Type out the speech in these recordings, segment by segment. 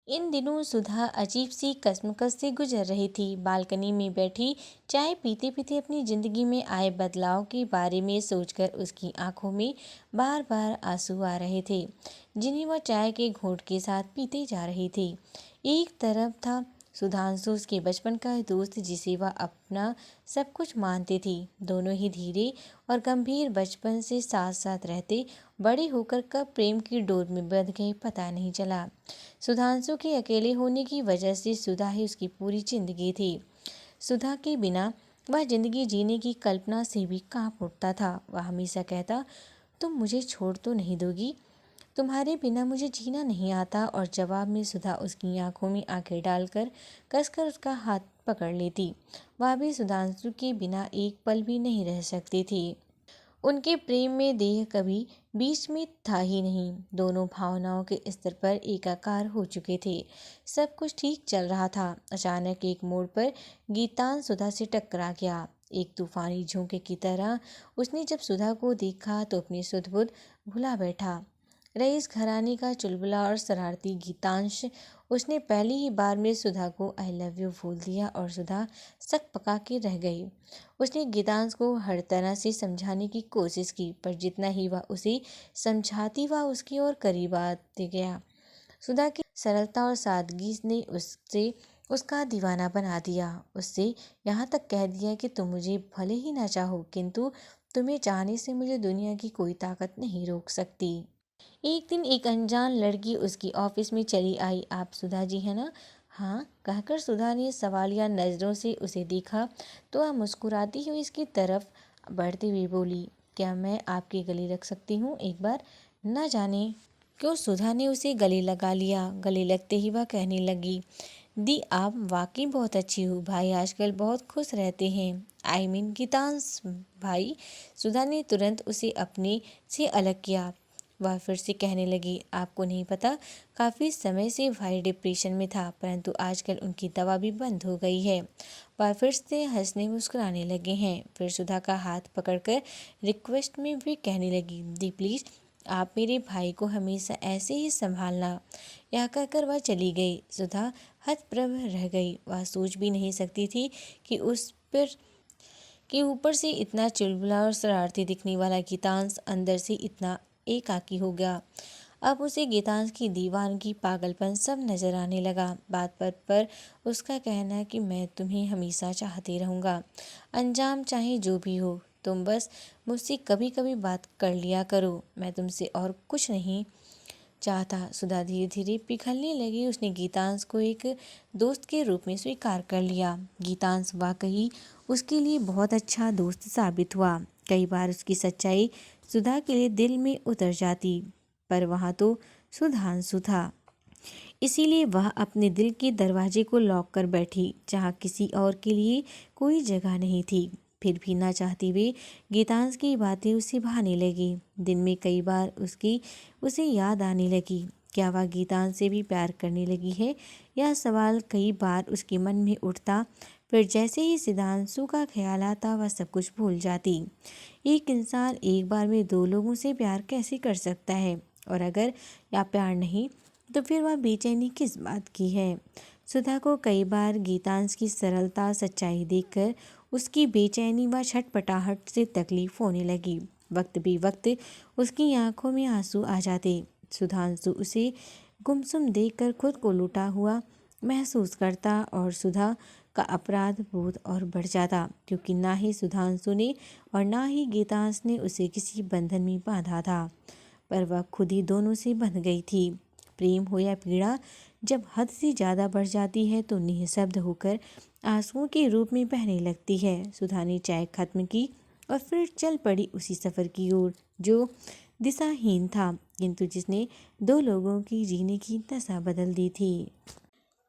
इन दिनों सुधा अजीब सी कश्मकश से गुजर रही थी। बालकनी में बैठी चाय पीते पीते अपनी जिंदगी में आए बदलाव के बारे में सोचकर उसकी आंखों में बार बार आंसू आ रहे थे, जिन्हें वह चाय के घूंट के साथ पीते जा रही थी। एक तरफ था सुधांशु, उसके बचपन का दोस्त जिसे वह अपना सब कुछ मानती थी। दोनों ही धीरे और गंभीर बचपन से साथ साथ रहते बड़े होकर कब प्रेम की डोर में बंध गए पता नहीं चला। सुधांशु के अकेले होने की वजह से सुधा ही उसकी पूरी जिंदगी थी। सुधा के बिना वह जिंदगी जीने की कल्पना से भी कांप उठता था। वह हमेशा कहता, तुम मुझे छोड़ तो नहीं दोगी, तुम्हारे बिना मुझे जीना नहीं आता। और जवाब में सुधा उसकी आंखों में आंखें डालकर कसकर उसका हाथ पकड़ लेती। वह भी सुधांशु के बिना एक पल भी नहीं रह सकती थी। उनके प्रेम में देह कभी बीच में था ही नहीं। दोनों भावनाओं के स्तर पर एकाकार हो चुके थे। सब कुछ ठीक चल रहा था। अचानक एक मोड़ पर गीतांश सुधा से टकरा गया। एक तूफानी झोंके की तरह उसने जब सुधा को देखा तो अपनी सुध बुध भुला बैठा। रईस घराने का चुलबुला और शरारती गीतांश, उसने पहली ही बार में सुधा को आई लव यू बोल दिया और सुधा सक पका के रह गई। उसने गीतांश को हर तरह से समझाने की कोशिश की, पर जितना ही वह उसे समझाती वह उसकी ओर करीब आते गया। सुधा की सरलता और सादगी ने उससे उसका दीवाना बना दिया। उससे यहाँ तक कह दिया कि तुम मुझे भले ही ना चाहो, किंतु तुम्हें चाहने से मुझे दुनिया की कोई ताकत नहीं रोक सकती। एक दिन एक अनजान लड़की उसकी ऑफिस में चली आई। आप सुधा जी है ना? हाँ, कहकर सुधा ने सवालिया नज़रों से उसे देखा तो वह मुस्कुराती हुई इसकी तरफ बढ़ती हुई बोली, क्या मैं आपके गले लग सकती हूँ एक बार? न जाने क्यों सुधा ने उसे गले लगा लिया। गले लगते ही वह कहने लगी, दी आप वाकई बहुत अच्छी हो। भाई आजकल बहुत खुश रहते हैं। आई मीन गीतांश भाई। सुधा ने तुरंत उसे अपने से अलग किया। वह फिर से कहने लगी, आपको नहीं पता, काफ़ी समय से भाई डिप्रेशन में था, परंतु आजकल उनकी दवा भी बंद हो गई है। वह फिर से हंसने मुस्कुराने लगे हैं। फिर सुधा का हाथ पकड़कर रिक्वेस्ट में भी कहने लगी, दी प्लीज़ आप मेरे भाई को हमेशा ऐसे ही संभालना। यह कहकर वह चली गई। सुधा हतप्रभ रह गई। वह सोच भी नहीं सकती थी कि उस पर कि ऊपर से इतना चुलबुला और शरारती दिखने वाला गीतांश अंदर से इतना एकाकी हो गया। अब उसे गीतांश की दीवानगी, पागलपन सब नजर आने लगा। बात पर उसका कहना कि मैं तुम्हें हमेशा चाहते रहूँगा, अंजाम चाहे जो भी हो, तुम बस मुझसे कभी कभी बात कर लिया करो, मैं तुमसे और कुछ नहीं चाहता। सुधा धीरे धीरे पिघलने लगी। उसने गीतांश को एक दोस्त के रूप में स्वीकार कर लिया। गीतांश वाकई उसके लिए बहुत अच्छा दोस्त साबित हुआ। कई बार उसकी सच्चाई सुधा के लिए दिल में उतर जाती, पर वहाँ तो सुधांशु था, इसीलिए वह अपने दिल के दरवाजे को लॉक कर बैठी, जहाँ किसी और के लिए कोई जगह नहीं थी। फिर भी ना चाहते हुए गीतांश की बातें उसे भाने लगी। दिन में कई बार उसे याद आने लगी, क्या वह गीतांश से भी प्यार करने लगी है? यह सवाल कई बार उसके मन में उठता। फिर जैसे ही सुधांशु का ख्याल आता वह सब कुछ भूल जाती। एक इंसान एक बार में दो लोगों से प्यार कैसे कर सकता है? और अगर या प्यार नहीं तो फिर वह बेचैनी किस बात की है? सुधा को कई बार गीतांश की सरलता, सच्चाई देखकर उसकी बेचैनी व छटपटाहट से तकलीफ होने लगी। वक्त बे वक्त उसकी आंखों में आंसू आ जाते। सुधांशु उसे गुमसुम देखकर खुद को लूटा हुआ महसूस करता और सुधा का अपराध बोध और बढ़ जाता, क्योंकि ना ही सुधांशु ने और ना ही गीतांश ने उसे किसी बंधन में बांधा था, पर वह खुद ही दोनों से बंध गई थी। प्रेम हो या पीड़ा, जब हद से ज़्यादा बढ़ जाती है तो निःशब्द होकर आंसुओं के रूप में बहने लगती है। सुधा ने चाय खत्म की और फिर चल पड़ी उसी सफ़र की ओर जो दिशाहीन था, किंतु जिसने दो लोगों की जीने की दशा बदल दी थी।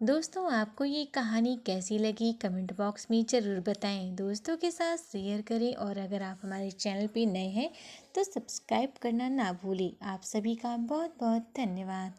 दोस्तों, आपको ये कहानी कैसी लगी कमेंट बॉक्स में ज़रूर बताएं। दोस्तों के साथ शेयर करें और अगर आप हमारे चैनल पे नए हैं तो सब्सक्राइब करना ना भूलें। आप सभी का बहुत बहुत धन्यवाद।